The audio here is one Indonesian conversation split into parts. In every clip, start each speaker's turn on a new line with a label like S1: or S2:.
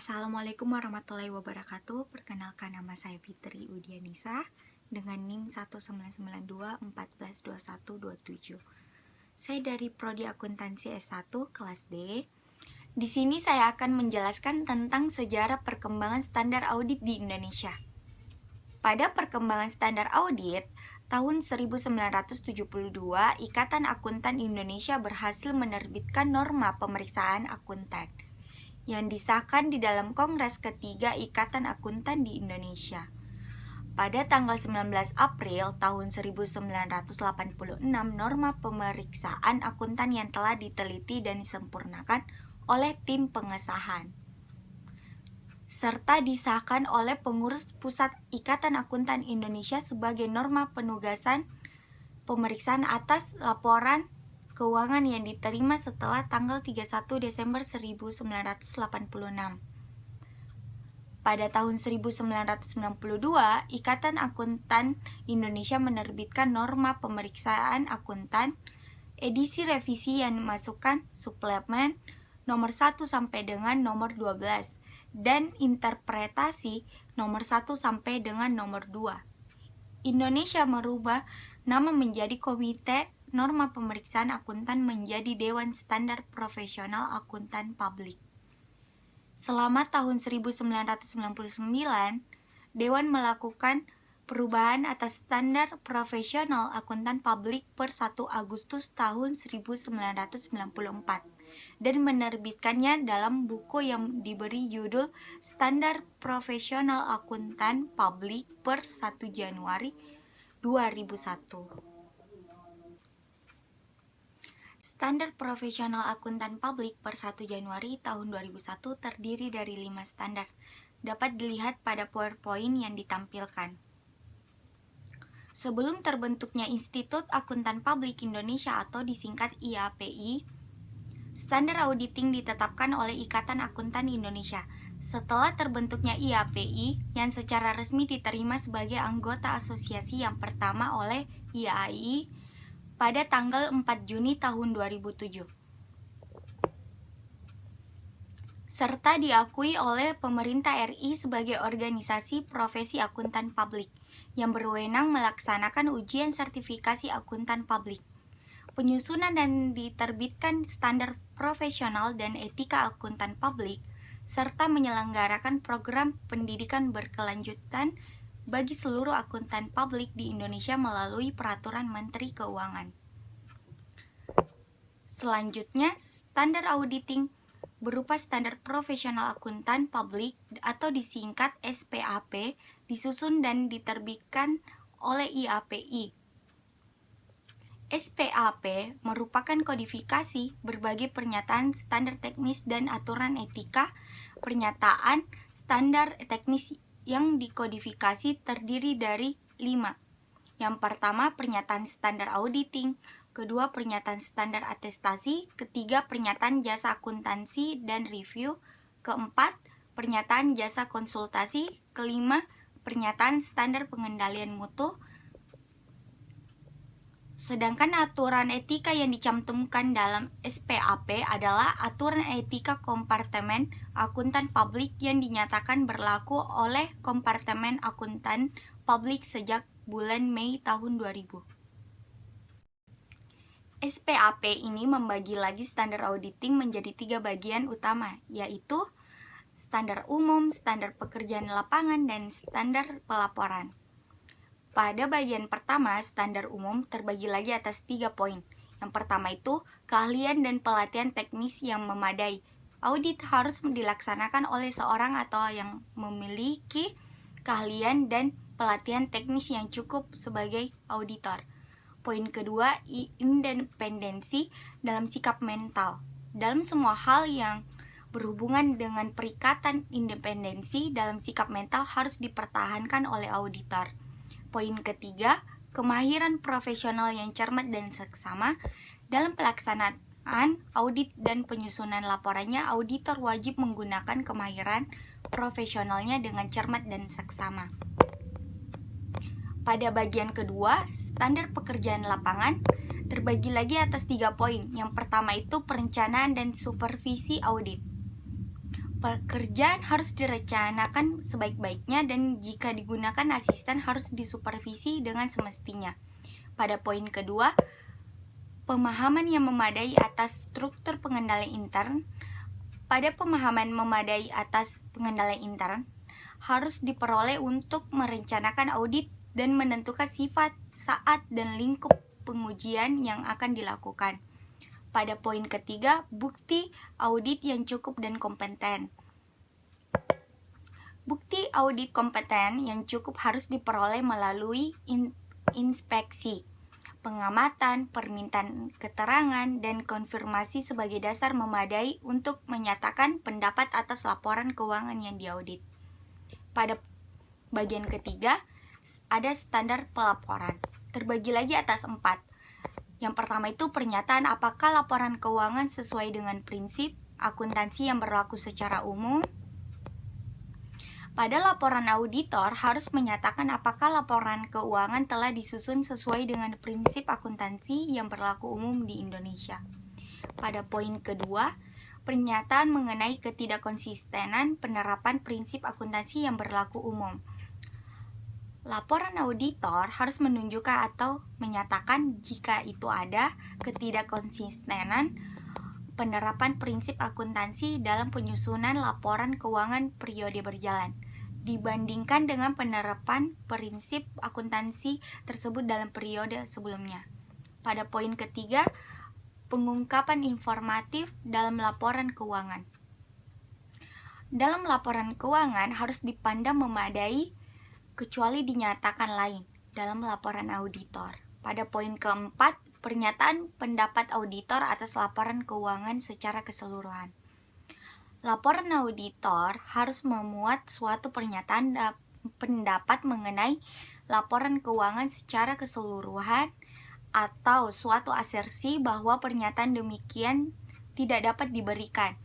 S1: Assalamualaikum warahmatullahi wabarakatuh. Perkenalkan, nama saya Fitri Udianisa dengan NIM 19921422127. Saya dari Prodi Akuntansi S1 kelas D. Di sini saya akan menjelaskan tentang sejarah perkembangan standar audit di Indonesia. Pada perkembangan standar audit, tahun 1972, Ikatan Akuntan Indonesia berhasil menerbitkan norma pemeriksaan akuntan yang disahkan di dalam Kongres ketiga Ikatan Akuntan di Indonesia. Pada tanggal 19 April tahun 1986, norma pemeriksaan akuntan yang telah diteliti dan disempurnakan oleh tim pengesahan serta disahkan oleh pengurus pusat Ikatan Akuntan Indonesia sebagai norma penugasan pemeriksaan atas laporan keuangan yang diterima setelah tanggal 31 Desember 1986. Pada tahun 1992, Ikatan Akuntan Indonesia menerbitkan norma pemeriksaan akuntan edisi revisi yang memasukkan suplemen nomor 1 sampai dengan nomor 12 dan interpretasi nomor 1 sampai dengan nomor 2. Indonesia merubah nama menjadi Komite Norma Pemeriksaan Akuntan menjadi Dewan Standar Profesional Akuntan Publik. Selama tahun 1999, Dewan melakukan perubahan atas Standar Profesional Akuntan Publik per 1 Agustus tahun 1994 dan menerbitkannya dalam buku yang diberi judul Standar Profesional Akuntan Publik per 1 Januari 2001. Standar Profesional Akuntan Publik per 1 Januari tahun 2001 terdiri dari 5 standar. Dapat dilihat pada PowerPoint yang ditampilkan. Sebelum terbentuknya Institut Akuntan Publik Indonesia atau disingkat IAPI, standar auditing ditetapkan oleh Ikatan Akuntan Indonesia. Setelah terbentuknya IAPI, yang secara resmi diterima sebagai anggota asosiasi yang pertama oleh IAI pada tanggal 4 Juni tahun 2007. Serta diakui oleh pemerintah RI sebagai organisasi profesi akuntan publik yang berwenang melaksanakan ujian sertifikasi akuntan publik. Penyusunan dan diterbitkan standar profesional dan etika akuntan publik serta menyelenggarakan program pendidikan berkelanjutan bagi seluruh akuntan publik di Indonesia melalui Peraturan Menteri Keuangan. Selanjutnya, standar auditing berupa Standar Profesional Akuntan Publik atau disingkat SPAP disusun dan diterbitkan oleh IAPI. SPAP merupakan kodifikasi berbagai pernyataan standar teknis dan aturan etika. Pernyataan standar teknis yang dikodifikasi terdiri dari 5. Yang pertama, pernyataan standar auditing. Kedua, pernyataan standar atestasi. Ketiga, pernyataan jasa akuntansi dan review. Keempat, pernyataan jasa konsultasi. Kelima, pernyataan standar pengendalian mutu. Sedangkan aturan etika yang dicantumkan dalam SPAP adalah aturan etika kompartemen akuntan publik yang dinyatakan berlaku oleh Kompartemen Akuntan Publik sejak bulan Mei tahun 2000. SPAP ini membagi lagi standar auditing menjadi 3 bagian utama, yaitu standar umum, standar pekerjaan lapangan, dan standar pelaporan. Pada bagian pertama, standar umum terbagi lagi atas 3 poin. Yang pertama itu, keahlian dan pelatihan teknis yang memadai. Audit harus dilaksanakan oleh seorang atau yang memiliki keahlian dan pelatihan teknis yang cukup sebagai auditor. Poin kedua, independensi dalam sikap mental. Dalam semua hal yang berhubungan dengan perikatan independensi dalam sikap mental harus dipertahankan oleh auditor. Poin ketiga, kemahiran profesional yang cermat dan seksama. Dalam pelaksanaan audit dan penyusunan laporannya, auditor wajib menggunakan kemahiran profesionalnya dengan cermat dan seksama. Pada bagian kedua, standar pekerjaan lapangan terbagi lagi atas 3 poin. Yang pertama itu perencanaan dan supervisi audit. Pekerjaan harus direncanakan sebaik-baiknya dan jika digunakan asisten harus disupervisi dengan semestinya. Pada poin kedua, pemahaman yang memadai atas struktur pengendalian intern. Pada pemahaman memadai atas pengendalian intern harus diperoleh untuk merencanakan audit dan menentukan sifat, saat, dan lingkup pengujian yang akan dilakukan. Pada poin ketiga, bukti audit yang cukup dan kompeten. Bukti audit kompeten yang cukup harus diperoleh melalui inspeksi, pengamatan, permintaan keterangan, dan konfirmasi sebagai dasar memadai untuk menyatakan pendapat atas laporan keuangan yang diaudit. Pada bagian ketiga, ada standar pelaporan. Terbagi lagi atas 4. Yang pertama itu pernyataan apakah laporan keuangan sesuai dengan prinsip akuntansi yang berlaku secara umum. Pada laporan auditor harus menyatakan apakah laporan keuangan telah disusun sesuai dengan prinsip akuntansi yang berlaku umum di Indonesia. Pada poin kedua, pernyataan mengenai ketidakkonsistenan penerapan prinsip akuntansi yang berlaku umum. Laporan auditor harus menunjukkan atau menyatakan jika itu ada ketidakkonsistenan penerapan prinsip akuntansi dalam penyusunan laporan keuangan periode berjalan dibandingkan dengan penerapan prinsip akuntansi tersebut dalam periode sebelumnya. Pada poin ketiga, pengungkapan informatif dalam laporan keuangan. Dalam laporan keuangan harus dipandang memadai kecuali dinyatakan lain dalam laporan auditor. Pada poin keempat, pernyataan pendapat auditor atas laporan keuangan secara keseluruhan. Laporan auditor harus memuat suatu pernyataan pendapat mengenai laporan keuangan secara keseluruhan atau suatu asersi bahwa pernyataan demikian tidak dapat diberikan.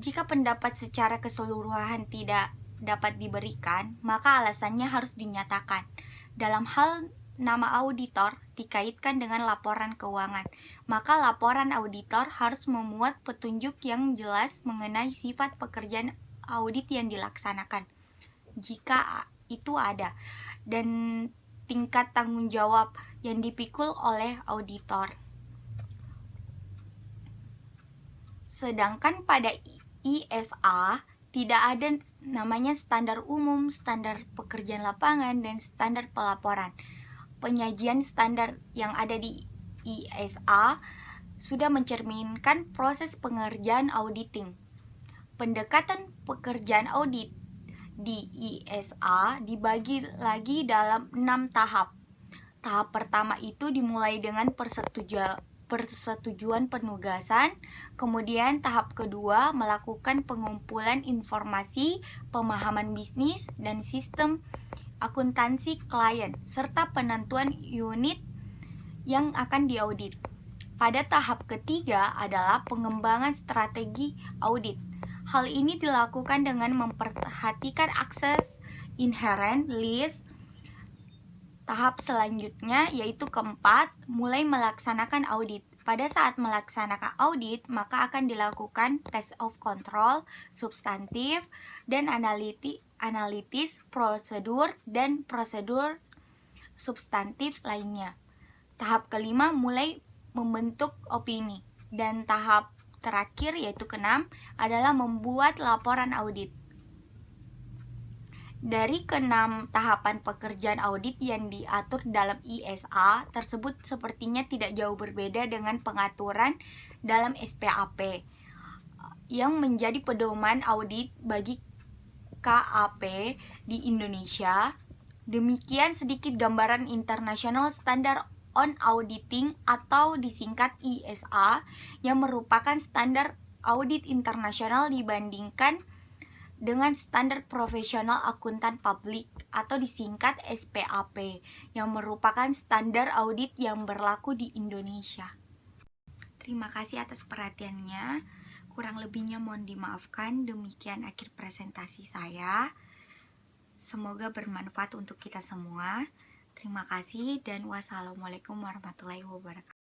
S1: Jika pendapat secara keseluruhan tidak dapat diberikan, maka alasannya harus dinyatakan. Dalam hal nama auditor dikaitkan dengan laporan keuangan, maka laporan auditor harus memuat petunjuk yang jelas mengenai sifat pekerjaan audit yang dilaksanakan, jika itu ada, dan tingkat tanggung jawab yang dipikul oleh auditor. Sedangkan pada ISA tidak ada namanya standar umum, standar pekerjaan lapangan, dan standar pelaporan. Penyajian standar yang ada di ISA sudah mencerminkan proses pengerjaan auditing. Pendekatan pekerjaan audit di ISA dibagi lagi dalam 6 tahap. Tahap pertama itu dimulai dengan persetujuan penugasan, kemudian tahap kedua melakukan pengumpulan informasi, pemahaman bisnis, dan sistem akuntansi klien, serta penentuan unit yang akan diaudit. Pada tahap ketiga adalah pengembangan strategi audit. Hal ini dilakukan dengan memperhatikan akses inherent list. Tahap selanjutnya yaitu keempat, mulai melaksanakan audit. Pada saat melaksanakan audit, maka akan dilakukan test of control, substantif, dan analitis, prosedur, dan prosedur substantif lainnya. Tahap kelima, mulai membentuk opini. Dan tahap terakhir yaitu keenam adalah membuat laporan audit. Dari keenam tahapan pekerjaan audit yang diatur dalam ISA tersebut sepertinya tidak jauh berbeda dengan pengaturan dalam SPAP yang menjadi pedoman audit bagi KAP di Indonesia. Demikian sedikit gambaran International Standard on Auditing atau disingkat ISA yang merupakan standar audit internasional dibandingkan dengan standar profesional akuntan publik atau disingkat SPAP yang merupakan standar audit yang berlaku di Indonesia. Terima kasih atas perhatiannya. Kurang lebihnya mohon dimaafkan. Demikian akhir presentasi saya. Semoga bermanfaat untuk kita semua. Terima kasih dan wassalamualaikum warahmatullahi wabarakatuh.